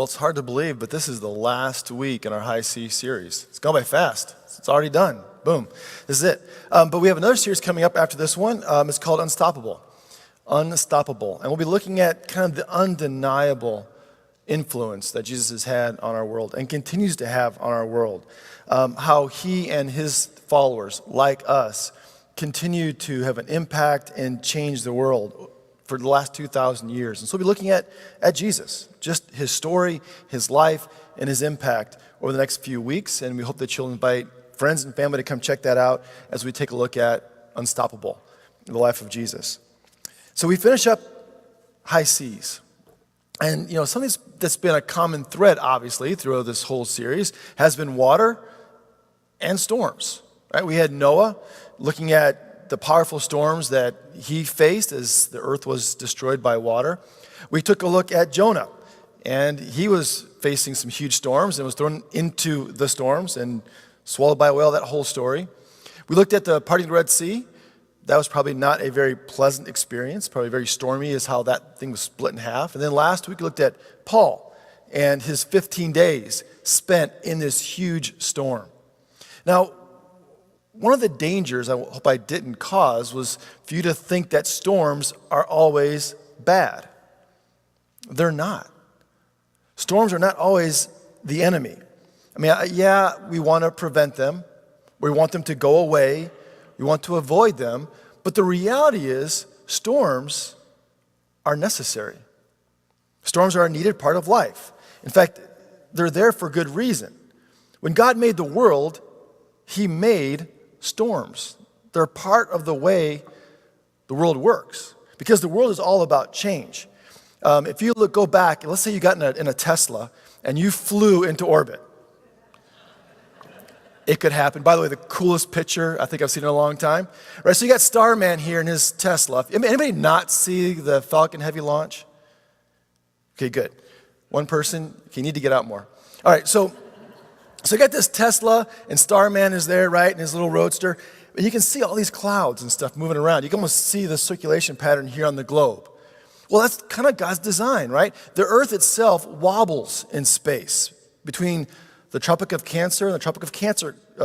it's hard to believe, but this is the last week in our High C series. It's gone by fast. It's already done. Boom. This is it. But we have another series coming up after this one. It's called Unstoppable. Unstoppable. And we'll be looking at kind of the undeniable influence that Jesus has had on our world and continues to have on our world. How he and his followers, like us, continue to have an impact and change the world for the last 2,000 years. And so we'll be looking at Jesus, just his story, his life, and his impact over the next few weeks. And we hope that you'll invite friends and family to come check that out as we take a look at Unstoppable, the life of Jesus. So we finish up High C's. And, something that's been a common thread, obviously, throughout this whole series has been water and storms, right? We had Noah looking at the powerful storms that he faced as the earth was destroyed by water. We took a look at Jonah, and he was facing some huge storms and was thrown into the storms and swallowed by a whale, that whole story. We looked at the parting of the Red Sea. That was probably not a very pleasant experience, probably very stormy is how that thing was split in half. And then last week we looked at Paul and his 15 days spent in this huge storm. Now, one of the dangers I hope I didn't cause was for you to think that storms are always bad. They're not. Storms are not always the enemy. I mean, yeah, we want to prevent them. We want them to go away. We want to avoid them. But the reality is, storms are necessary. Storms are a needed part of life. In fact, they're there for good reason. When God made the world, he made storms. They're part of the way the world works because the world is all about change. If you go back, let's say you got in a Tesla and you flew into orbit. It could happen. By the way, the coolest picture I think I've seen in a long time. Right, so you got Starman here in his Tesla. Anybody not see the Falcon Heavy launch? Okay, good. One person, you need to get out more. All right, so you got this Tesla, and Starman is there, right, in his little roadster. And you can see all these clouds and stuff moving around. You can almost see the circulation pattern here on the globe. Well, that's kind of God's design, right? The Earth itself wobbles in space between the Tropic of Cancer and the Tropic of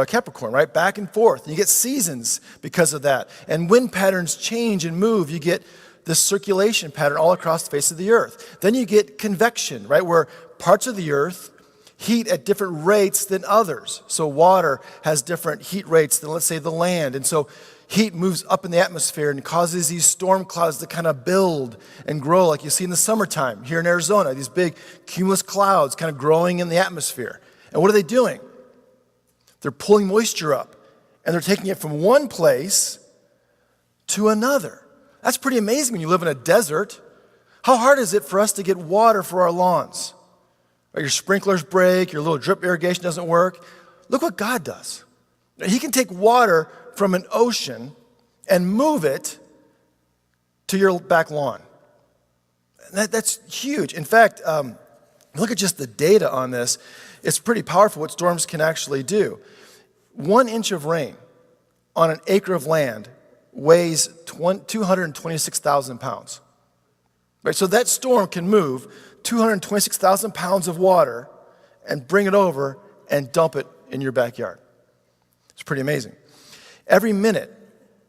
Capricorn, right? Back and forth. And you get seasons because of that. And wind patterns change and move. You get this circulation pattern all across the face of the Earth. Then you get convection, right, where parts of the Earth heat at different rates than others. So water has different heat rates than, let's say, the land. And so heat moves up in the atmosphere and causes these storm clouds to kind of build and grow like you see in the summertime here in Arizona, these big cumulus clouds kind of growing in the atmosphere. And what are they doing? They're pulling moisture up, and they're taking it from one place to another. That's pretty amazing when you live in a desert. How hard is it for us to get water for our lawns? Or your sprinklers break, your little drip irrigation doesn't work. Look what God does. He can take water from an ocean and move it to your back lawn. That's huge. In fact, look at just the data on this. It's pretty powerful what storms can actually do. 1 inch of rain on an acre of land weighs 226,000 pounds. Right? So that storm can move 226,000 pounds of water and bring it over and dump it in your backyard. It's pretty amazing. Every minute,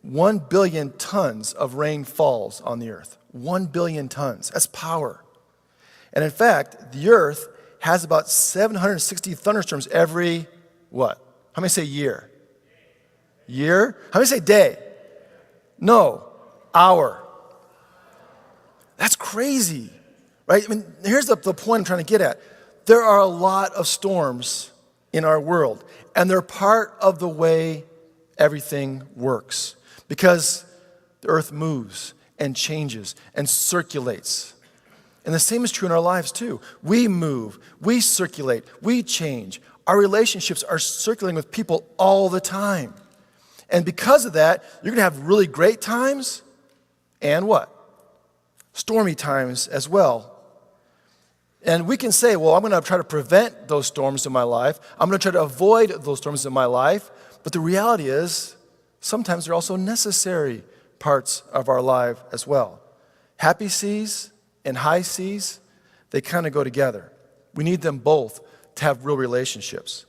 1 billion tons of rain falls on the earth. 1 billion tons. That's power. And in fact, the earth has about 760 thunderstorms every, what? How many say year? Year? How many say day? No, hour. That's crazy, right? I mean, here's the point I'm trying to get at. There are a lot of storms in our world, and they're part of the way everything works because the earth moves and changes and circulates. And the same is true in our lives too. We move, we circulate, we change. Our relationships are circulating with people all the time. And because of that, you're going to have really great times and what? Stormy times as well. And we can say, well, I'm going to try to prevent those storms in my life. I'm going to try to avoid those storms in my life. But the reality is, sometimes they're also necessary parts of our life as well. Happy seas and high seas, they kind of go together. We need them both to have real relationships.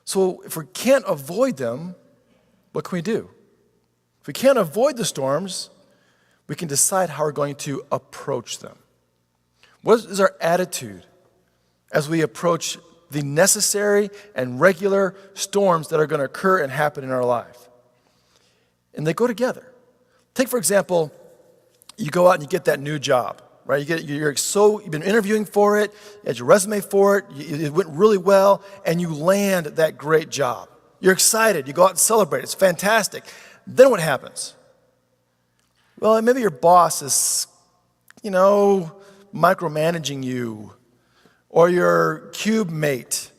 So if we can't avoid them, what can we do? If we can't avoid the storms, we can decide how we're going to approach them. What is our attitude as we approach the necessary and regular storms that are going to occur and happen in our life? And they go together. Take, for example, you go out and you get that new job, right? You've been interviewing for it, you had your resume for it, it went really well, and you land that great job. You're excited, you go out and celebrate, it's fantastic. Then what happens? Well, maybe your boss is, micromanaging you, or your cube mate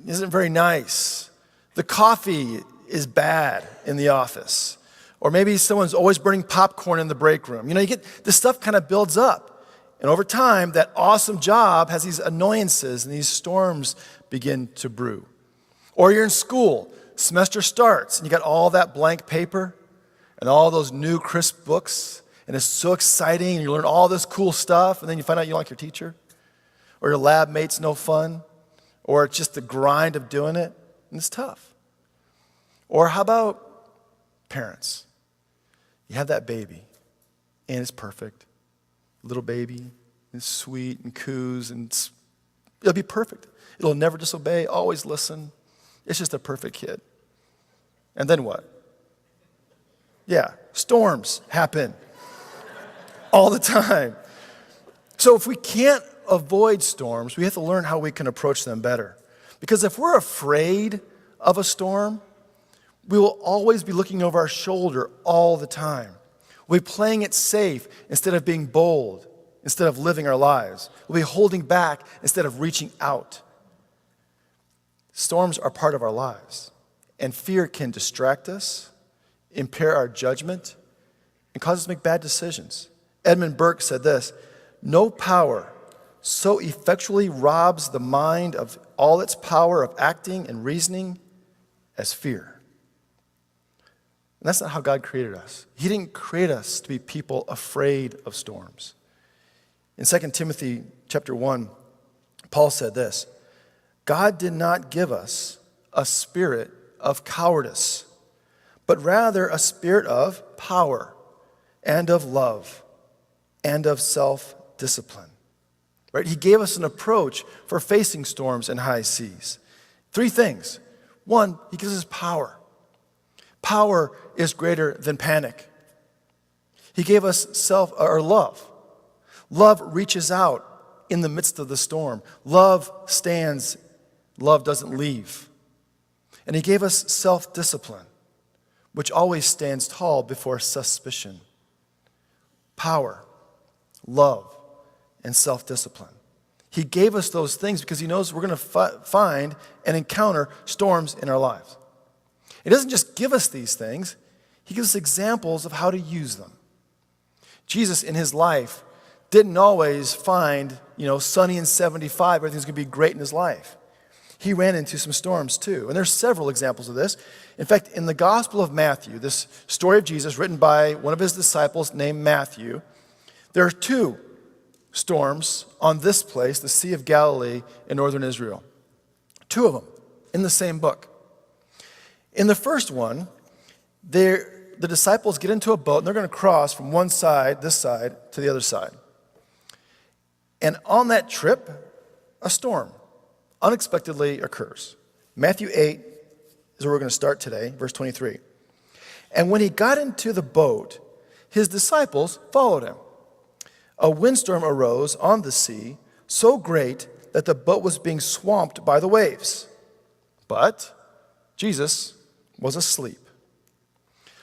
isn't very nice. The coffee is bad in the office. Or maybe someone's always burning popcorn in the break room. You get this stuff kind of builds up. And over time, that awesome job has these annoyances and these storms begin to brew. Or you're in school, semester starts, and you got all that blank paper and all those new crisp books, and it's so exciting, and you learn all this cool stuff, and then you find out you don't like your teacher, or your lab mate's no fun, or it's just the grind of doing it, and it's tough. Or how about parents? You have that baby, and it's perfect. Little baby, it's sweet and coos, and it'll be perfect. It'll never disobey, always listen. It's just a perfect kid. And then what? Yeah, storms happen all the time. So if we can't avoid storms, we have to learn how we can approach them better. Because if we're afraid of a storm, we will always be looking over our shoulder all the time. We'll be playing it safe instead of being bold, instead of living our lives. We'll be holding back instead of reaching out. Storms are part of our lives, and fear can distract us, impair our judgment, and cause us to make bad decisions. Edmund Burke said this: "No power so effectually robs the mind of all its power of acting and reasoning as fear." And that's not how God created us. He didn't create us to be people afraid of storms. In 2 Timothy chapter 1, Paul said this: "God did not give us a spirit of cowardice, but rather a spirit of power and of love and of self-discipline." Right? He gave us an approach for facing storms and high seas. 3 things. 1, he gives us power. Power is greater than panic. He gave us love. Love reaches out in the midst of the storm. Love stands. Love doesn't leave. And he gave us self-discipline, which always stands tall before suspicion. Power, love, and self-discipline. He gave us those things because he knows we're going to find and encounter storms in our lives. He doesn't just give us these things, he gives us examples of how to use them. Jesus in his life didn't always find, sunny and 75, everything's going to be great in his life. He ran into some storms too. And there's several examples of this. In fact, in the Gospel of Matthew, this story of Jesus written by one of his disciples named Matthew, there are 2 storms on this place, the Sea of Galilee in northern Israel. 2 of them in the same book. In the first one, the disciples get into a boat and they're going to cross from one side, this side, to the other side. And on that trip, a storm unexpectedly occurs. Matthew 8 is where we're going to start today, verse 23. "And when he got into the boat, his disciples followed him. A windstorm arose on the sea, so great that the boat was being swamped by the waves. But Jesus was asleep."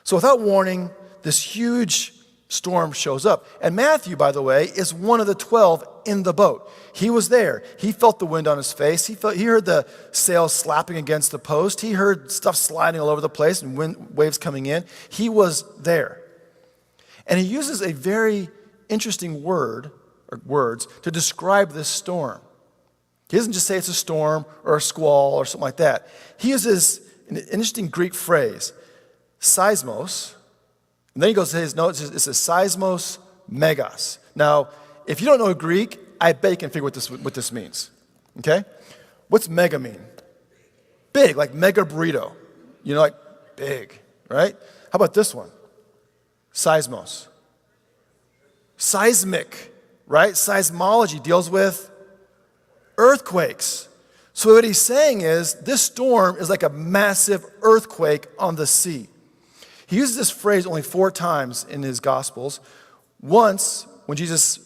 So without warning, this huge storm shows up. And Matthew, by the way, is one of the 12 in the boat. He was there. He felt the wind on his face. He heard the sails slapping against the post. He heard stuff sliding all over the place and waves coming in. He was there. And he uses a very interesting word or words to describe this storm. He doesn't just say it's a storm or a squall or something like that. He uses an interesting Greek phrase, seismos, and then he goes to his notes, it's a seismos megas. Now, if you don't know Greek, I bet you can figure what this means. Okay? What's mega mean? Big, like mega burrito. You know, like big, right? How about this one? Seismos. Seismic, right? Seismology deals with earthquakes. So what he's saying is this storm is like a massive earthquake on the sea. He uses this phrase only 4 times in his Gospels. Once, when Jesus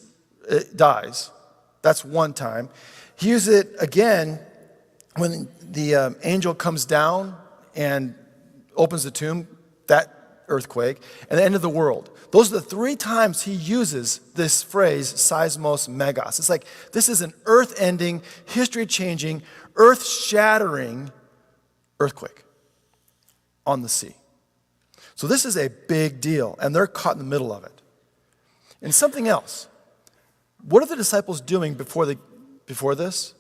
dies, that's one time. He uses it again when the angel comes down and opens the tomb, that earthquake, and the end of the world. Those are the 3 times he uses this phrase, seismos megas. It's like this is an earth-ending, history-changing, earth-shattering earthquake on the sea. So this is a big deal, and they're caught in the middle of it. And something else. What are the disciples doing before this?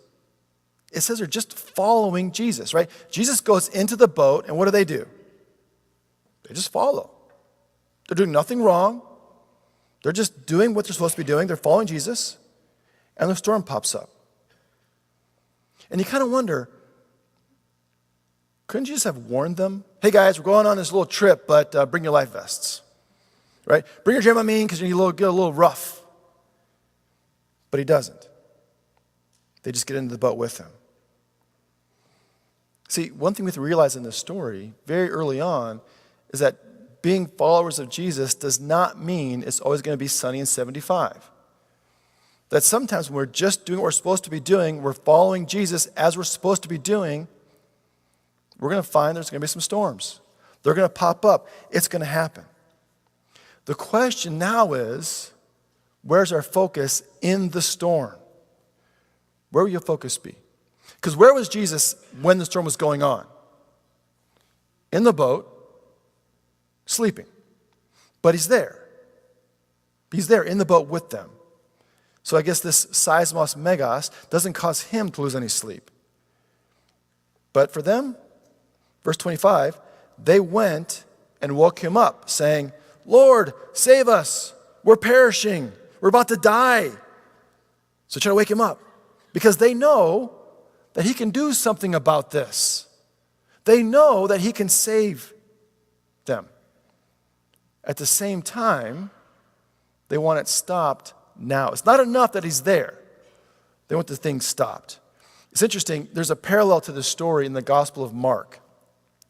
It says they're just following Jesus, right? Jesus goes into the boat, and what do? They just follow. They're doing nothing wrong. They're just doing what they're supposed to be doing. They're following Jesus, and the storm pops up. And you kind of wonder, couldn't you just have warned them? Hey guys, we're going on this little trip, but bring your life vests, right? Bring your Dramamine because you get a little rough. But he doesn't. They just get into the boat with him. See, one thing we have to realize in this story, very early on, is that being followers of Jesus does not mean it's always going to be sunny and 75. That sometimes when we're just doing what we're supposed to be doing, we're following Jesus as we're supposed to be doing, we're going to find there's going to be some storms. They're going to pop up. It's going to happen. The question now is, where's our focus in the storm? Where will your focus be? Because where was Jesus when the storm was going on? In the boat, sleeping. But he's there. He's there in the boat with them. So I guess this seismos megas doesn't cause him to lose any sleep. But for them, verse 25, they went and woke him up, saying, Lord, save us. We're perishing. We're about to die. So try to wake him up. Because they know that he can do something about this. They know that he can save them. At the same time, they want it stopped now. It's not enough that he's there. They want the thing stopped. It's interesting, there's a parallel to this story in the Gospel of Mark.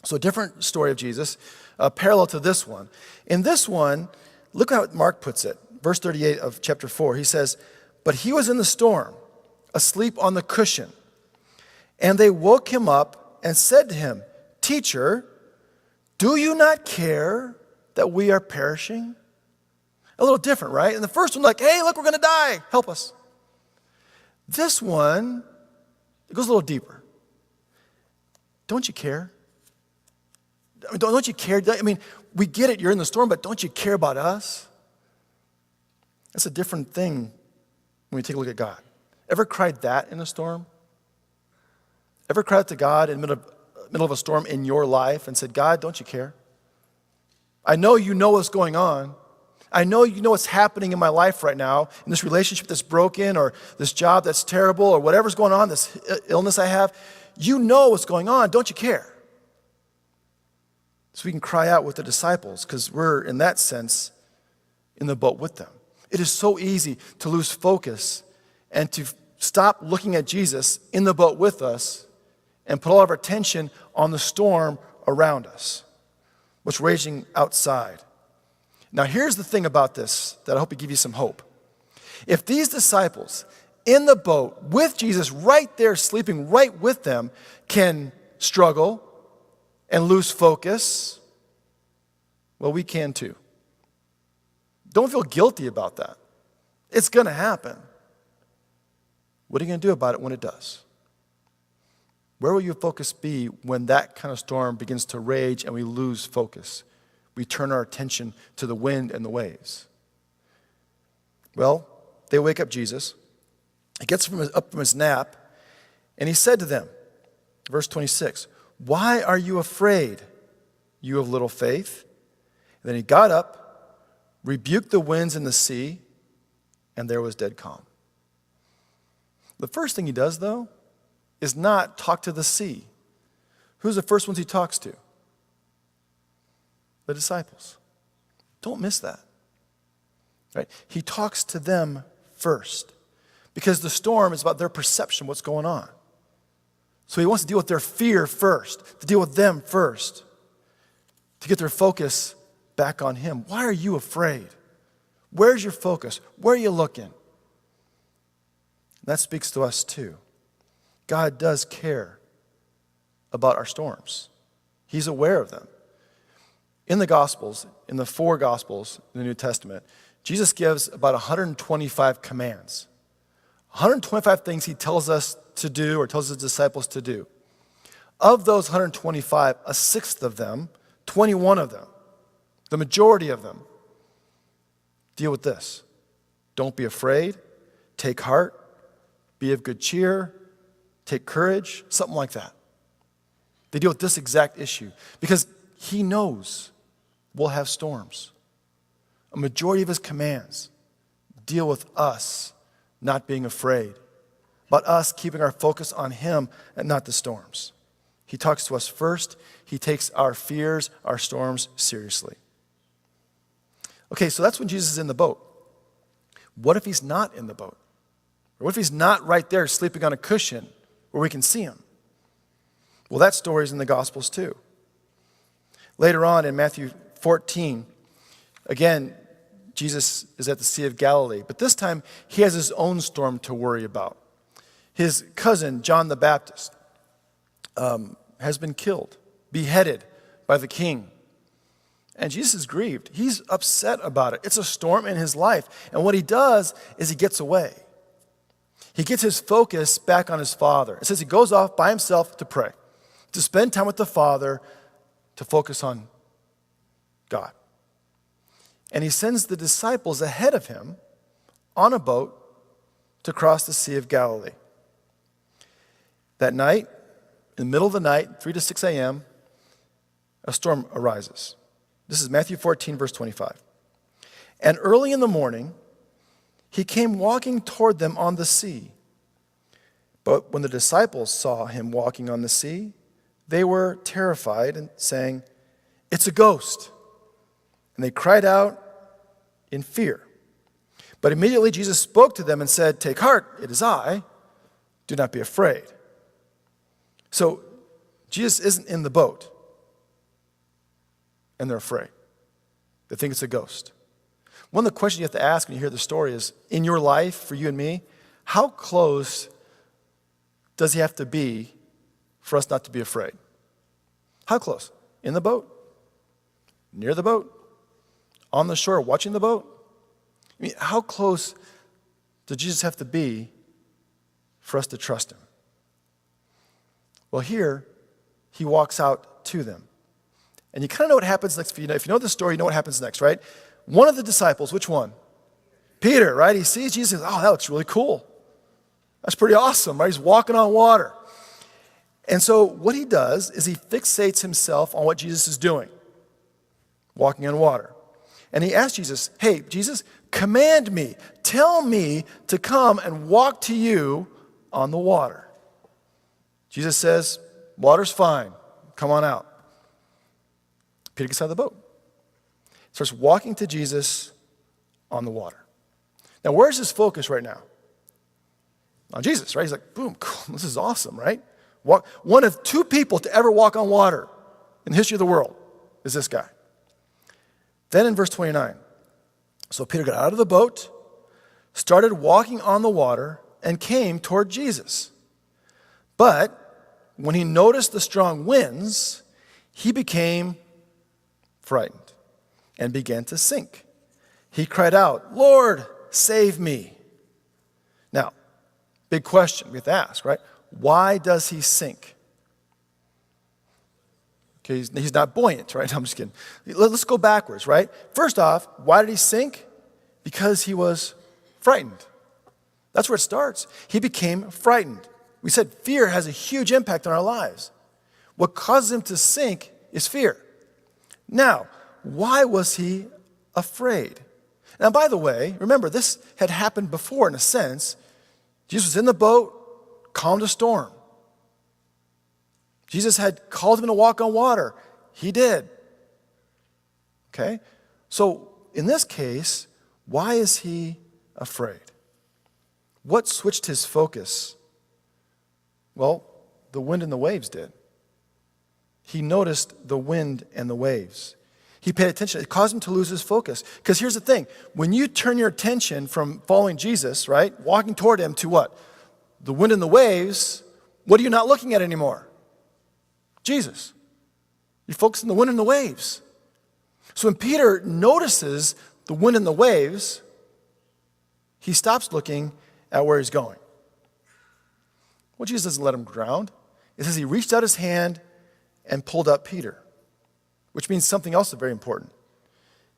So a different story of Jesus, parallel to this one. In this one, look how Mark puts it. Verse 38 of chapter 4, he says, but he was in the storm, asleep on the cushion. And they woke him up and said to him, Teacher, do you not care that we are perishing? A little different, right? And the first one, like, hey, look, we're going to die. Help us. This one, it goes a little deeper. Don't you care? I mean, don't you care? I mean, we get it, you're in the storm, but don't you care about us? That's a different thing when we take a look at God. Ever cried that in a storm? Ever cried out to God in the middle of a storm in your life and said, God, don't you care? I know you know what's going on. I know you know what's happening in my life right now, in this relationship that's broken or this job that's terrible or whatever's going on, this illness I have. You know what's going on. Don't you care? So we can cry out with the disciples because we're, in that sense, in the boat with them. It is so easy to lose focus and to stop looking at Jesus in the boat with us and put all of our attention on the storm around us, what's raging outside. Now, here's the thing about this that I hope will give you some hope. If these disciples in the boat with Jesus right there, sleeping right with them, can struggle and lose focus, well, we can too. Don't feel guilty about that. It's going to happen. What are you going to do about it when it does? Where will your focus be when that kind of storm begins to rage and we lose focus? We turn our attention to the wind and the waves. Well, they wake up Jesus. He gets up from his nap, and he said to them, verse 26, why are you afraid, you of little faith? And then he got up, rebuked the winds and the sea, and there was dead calm. The first thing he does, though, is not talk to the sea. Who's the first ones he talks to? The disciples. Don't miss that. Right? He talks to them first because the storm is about their perception of what's going on. So he wants to deal with their fear first, to deal with them first, to get their focus back on him. Why are you afraid? Where's your focus? Where are you looking? That speaks to us too. God does care about our storms. He's aware of them. In the Gospels, in the 4 Gospels in the New Testament, Jesus gives about 125 commands. 125 things he tells us to do or tells his disciples to do. Of those 125, a sixth of them, 21 of them, the majority of them, deal with this. Don't be afraid. Take heart. Be of good cheer. Take courage. Something like that. They deal with this exact issue because he knows we'll have storms. A majority of his commands deal with us not being afraid, but us keeping our focus on him and not the storms. He talks to us first. He takes our fears, our storms seriously. Okay, so that's when Jesus is in the boat. What if he's not in the boat? Or what if he's not right there sleeping on a cushion where we can see him? Well, that story is in the Gospels too. Later on in Matthew 14, again, Jesus is at the Sea of Galilee, but this time he has his own storm to worry about. His cousin, John the Baptist, has been killed, beheaded by the king. And Jesus is grieved. He's upset about it. It's a storm in his life. And what he does is he gets away. He gets his focus back on his Father. It says he goes off by himself to pray, to spend time with the Father, to focus on God. And he sends the disciples ahead of him on a boat to cross the Sea of Galilee. That night, in the middle of the night, 3 to 6 a.m., a storm arises. This is Matthew 14, verse 25. And early in the morning, he came walking toward them on the sea. But when the disciples saw him walking on the sea, they were terrified and saying, "It's a ghost." And they cried out in fear. But immediately Jesus spoke to them and said, "Take heart, it is I. Do not be afraid." So Jesus isn't in the boat, and they're afraid. They think it's a ghost. One of the questions you have to ask when you hear the story is, in your life, for you and me, how close does he have to be for us not to be afraid? How close? In the boat? Near the boat? On the shore watching the boat? I mean, how close does Jesus have to be for us to trust him? Well, here, he walks out to them. And you kind of know what happens next. If you know the story, you know what happens next, right? One of the disciples, which one? Peter, right? He sees Jesus and says, "Oh, that looks really cool. That's pretty awesome," right? He's walking on water. And so what he does is he fixates himself on what Jesus is doing, walking on water. And he asks Jesus, "Hey, Jesus, command me, tell me to come and walk to you on the water." Jesus says, "Water's fine. Come on out." Peter gets out of the boat, starts walking to Jesus on the water. Now, where's his focus right now? On Jesus, right? He's like, boom, cool, this is awesome, right? One of 2 people to ever walk on water in the history of the world is this guy. Then in verse 29, so Peter got out of the boat, started walking on the water, and came toward Jesus. But when he noticed the strong winds, he became frightened and began to sink. He cried out, "Lord, save me." Now, big question we have to ask, right? Why does he sink? Okay, he's not buoyant, right? I'm just kidding. Let's go backwards, right? First off, why did he sink? Because he was frightened. That's where it starts. He became frightened. We said fear has a huge impact on our lives. What causes him to sink is fear. Now, why was he afraid? Now, by the way, remember, this had happened before in a sense. Jesus was in the boat, calmed a storm. Jesus had called him to walk on water. He did. Okay? So in this case, why is he afraid? What switched his focus? Well, the wind and the waves did. He noticed the wind and the waves. He paid attention. It caused him to lose his focus. Because here's the thing. When you turn your attention from following Jesus, right, walking toward him to what? The wind and the waves, what are you not looking at anymore? Jesus. You focus on the wind and the waves. So when Peter notices the wind and the waves, he stops looking at where he's going. Well, Jesus doesn't let him drown. It says he reached out his hand and pulled up Peter, which means something else very important.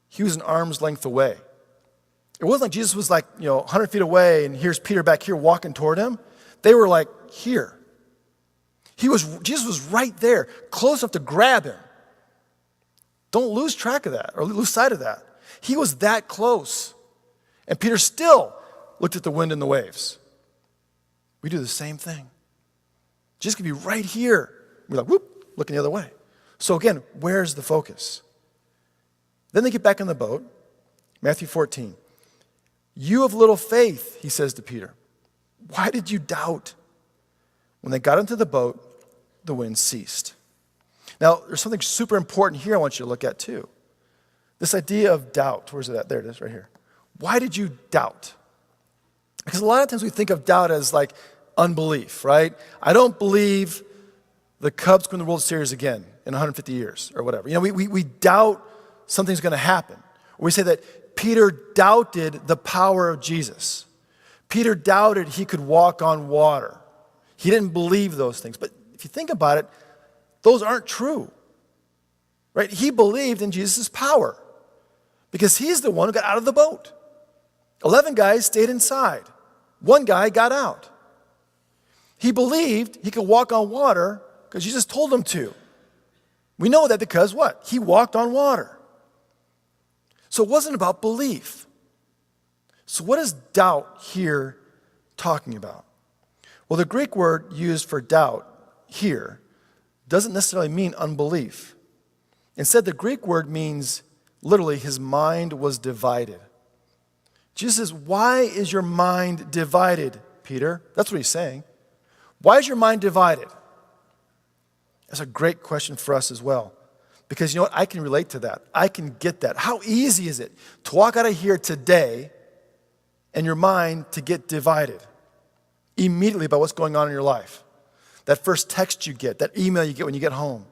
He was an arm's length away. It wasn't like Jesus was 100 feet away and here's Peter back here walking toward him. They were like here. Jesus was right there, close enough to grab him. Don't lose track of that or lose sight of that. He was that close. And Peter still looked at the wind and the waves. We do the same thing. Jesus could be right here. We're like, whoop, looking the other way. So again, where's the focus? Then they get back on the boat. Matthew 14. You of little faith, he says to Peter. Why did you doubt? When they got into the boat, the wind ceased. Now, there's something super important here I want you to look at too. This idea of doubt. Where's it at? There it is, right here. Why did you doubt? Because a lot of times we think of doubt as like unbelief, right? I don't believe the Cubs win the World Series again in 150 years or whatever. We doubt something's going to happen. Or we say that Peter doubted the power of Jesus. Peter doubted he could walk on water. He didn't believe those things. But if you think about it, those aren't true, right? He believed in Jesus' power because he's the one who got out of the boat. 11 guys stayed inside. One guy got out. He believed he could walk on water because Jesus told him to. We know that because what? He walked on water. So it wasn't about belief. So what is doubt here talking about? Well, the Greek word used for doubt here doesn't necessarily mean unbelief. Instead, the Greek word means literally his mind was divided. Jesus says, why is your mind divided, Peter? That's what he's saying. Why is your mind divided? That's a great question for us as well. Because you know what? I can relate to that. I can get that. How easy is it to walk out of here today and your mind to get divided immediately about what's going on in your life? That first text you get, that email you get when you get home.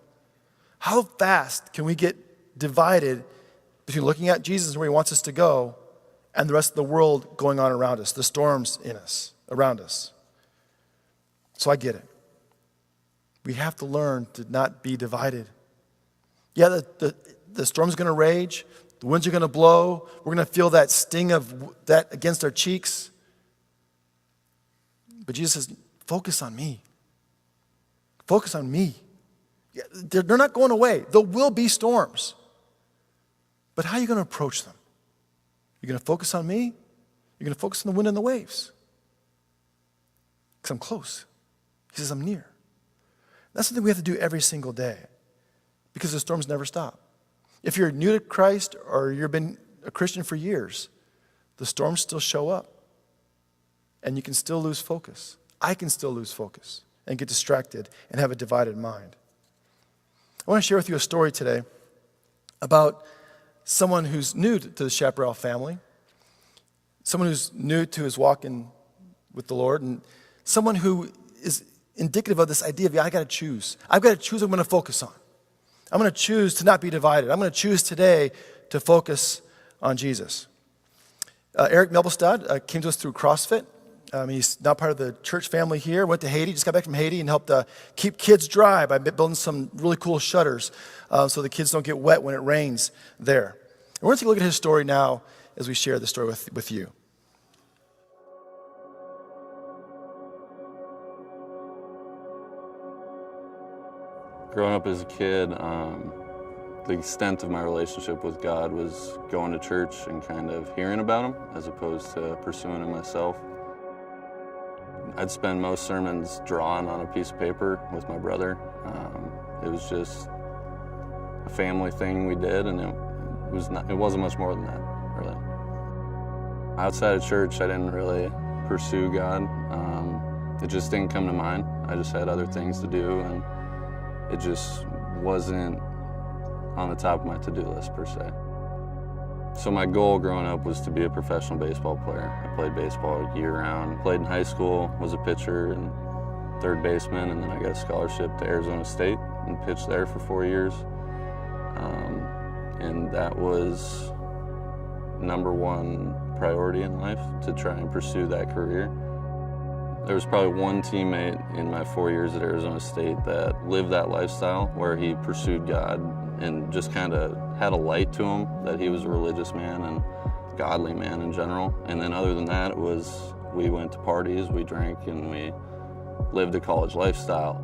How fast can we get divided between looking at Jesus and where he wants us to go and the rest of the world going on around us, the storms in us, around us? So I get it. We have to learn to not be divided. Yeah, the storm's going to rage. The winds are going to blow. We're going to feel that sting of that against our cheeks. But Jesus says, focus on me. Focus on me. Yeah, they're not going away. There will be storms. But how are you going to approach them? You're going to focus on me? You're going to focus on the wind and the waves? Because I'm close. He says, I'm near. That's something we have to do every single day because the storms never stop. If you're new to Christ or you've been a Christian for years, the storms still show up and you can still lose focus. I can still lose focus and get distracted and have a divided mind. I want to share with you a story today about someone who's new to the Chaparral family, someone who's new to his walk with the Lord, and someone who is indicative of this idea of, I got to choose. I've got to choose what I'm going to focus on. I'm going to choose to not be divided. I'm going to choose today to focus on Jesus. Eric Melbelstad came to us through CrossFit. He's now part of the church family here. Went to Haiti, just got back from Haiti and helped keep kids dry by building some really cool shutters so the kids don't get wet when it rains there. And we're going to take a look at his story now as we share the story with you. Growing up as a kid, the extent of my relationship with God was going to church and kind of hearing about him as opposed to pursuing him myself. I'd spend most sermons drawn on a piece of paper with my brother. It was just a family thing we did, and it wasn't much more than that, really. Outside of church, I didn't really pursue God. It just didn't come to mind. I just had other things to do, and it just wasn't on the top of my to-do list, per se. So my goal growing up was to be a professional baseball player. I played baseball year-round. Played in high school, was a pitcher and third baseman, and then I got a scholarship to Arizona State and pitched there for 4 years. And that was #1 priority in life, to try and pursue that career. There was probably one teammate in my 4 years at Arizona State that lived that lifestyle, where he pursued God and just kind of had a light to him, that he was a religious man and godly man in general. And then other than that, we went to parties, we drank, and we lived a college lifestyle.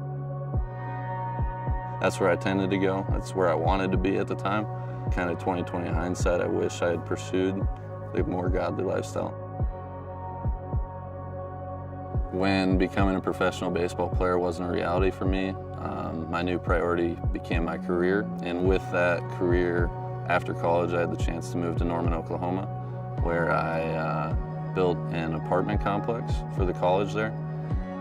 That's where I tended to go. That's where I wanted to be at the time. Kind of 20/20 hindsight, I wish I had pursued the more godly lifestyle. When becoming a professional baseball player wasn't a reality for me, my new priority became my career. And with that career, after college, I had the chance to move to Norman, Oklahoma, where I built an apartment complex for the college there.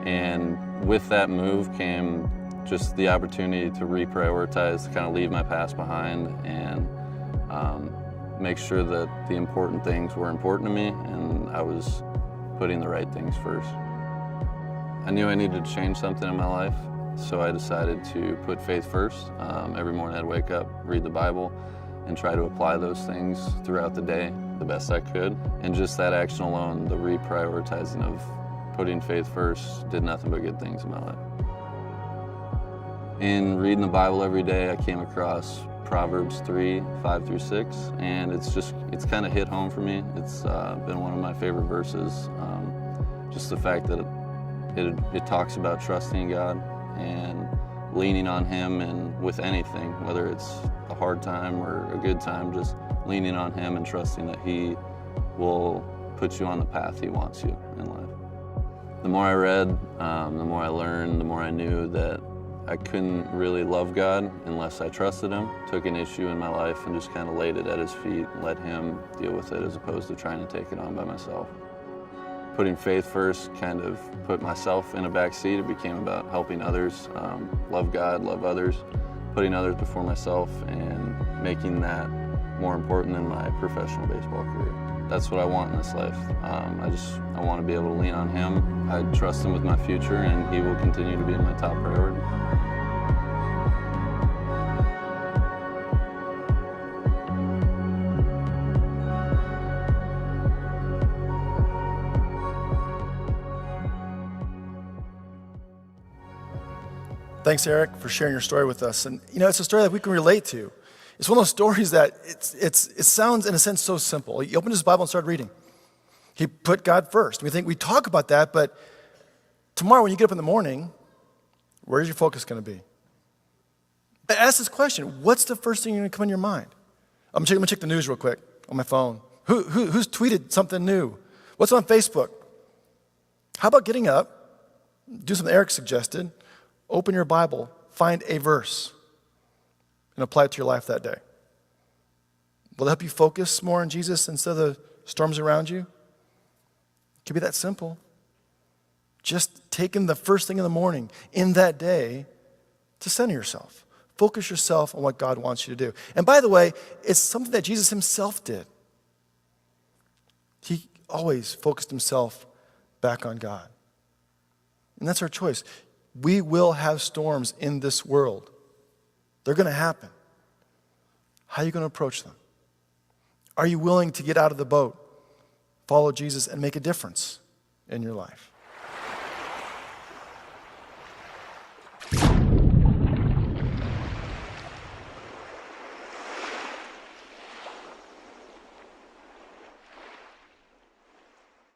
And with that move came just the opportunity to reprioritize, to kind of leave my past behind and make sure that the important things were important to me, and I was putting the right things first. I knew I needed to change something in my life, so I decided to put faith first. Every morning I'd wake up, read the Bible, and try to apply those things throughout the day the best I could. And just that action alone, the reprioritizing of putting faith first, did nothing but good things in my life. In reading the Bible every day, I came across Proverbs 3:5-6, and it's kind of hit home for me. It's been one of my favorite verses. Just the fact that it talks about trusting God and leaning on Him, and with anything, whether it's a hard time or a good time, just leaning on Him and trusting that He will put you on the path He wants you in life. The more I read, the more I learned, the more I knew that I couldn't really love God unless I trusted Him, took an issue in my life and just kind of laid it at His feet and let Him deal with it, as opposed to trying to take it on by myself. Putting faith first kind of put myself in a back seat. It became about helping others, love God, love others, putting others before myself, and making that more important than my professional baseball career. That's what I want in this life. I want to be able to lean on Him. I trust Him with my future, and He will continue to be my top priority. Thanks, Eric, for sharing your story with us. And it's a story that we can relate to. It's one of those stories that it sounds, in a sense, so simple. He opened his Bible and started reading. He put God first. We talk about that, but tomorrow when you get up in the morning, where's your focus going to be? Ask this question: what's the first thing going to come in your mind? I'm gonna check the news real quick on my phone. Who's tweeted something new? What's on Facebook? How about getting up, do something Eric suggested, open your Bible, find a verse, and apply it to your life that day? Will it help you focus more on Jesus instead of the storms around you? It could be that simple. Just taking the first thing in the morning in that day to center yourself. Focus yourself on what God wants you to do. And by the way, it's something that Jesus Himself did. He always focused Himself back on God. And that's our choice. We will have storms in this world. They're going to happen. How are you going to approach them? Are you willing to get out of the boat, follow Jesus, and make a difference in your life?